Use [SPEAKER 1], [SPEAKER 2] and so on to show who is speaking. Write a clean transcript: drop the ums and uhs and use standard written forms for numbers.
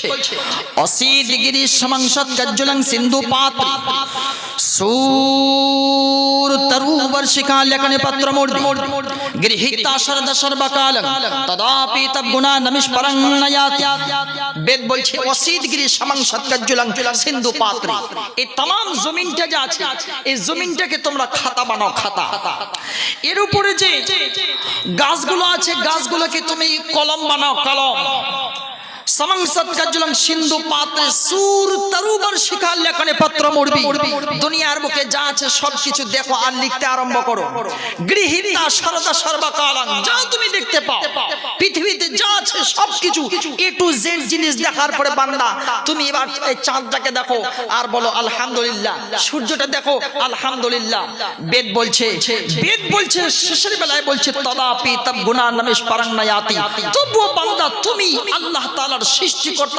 [SPEAKER 1] বলছে 80 ডিগ্রি সমংসৎ গজ্জলং সিন্ধু পাত্র सूर तरु वर्षिका लेखने पत्र मूर्ति गृहीता शरद सर्वकालं तदापि तब गुना नमिष परं नयाति वेद बोलছে 80 ডিগ্রি সমংসৎ গজ্জলং সিন্ধু পাত্র এই तमाम জমিনটা যা আছে এই জমিনটাকে তোমরা খাতা বানাও খাতা এর উপরে যে গাছগুলো আছে গাছগুলোকে তুমি কলম বানাও কলম समंसत गज्जलং সিন্ধু পাত্রে সুর তরুবর শিখা লেখনে পত্র মুড়বি দুনিয়ার বুকে যা আছে সবকিছু দেখো আর লিখতে আরম্ভ করো গৃহীতা সরদা সর্বকালং যা তুমি দেখতে পাও পৃথিবীতে যা আছে সবকিছু এ টু জেড জিনিস দেখার পরে বান্দা তুমি এবার এই চাঁদটাকে দেখো আর বলো আলহামদুলিল্লাহ সূর্যটা দেখো আলহামদুলিল্লাহ বেদ বলছে শেষের বেলায় বলছে তদাপি তব গুনা নমিষ পরং নয়াতি তবুও বান্দা তুমি আল্লাহ তাআলার সৃষ্টিকর্তা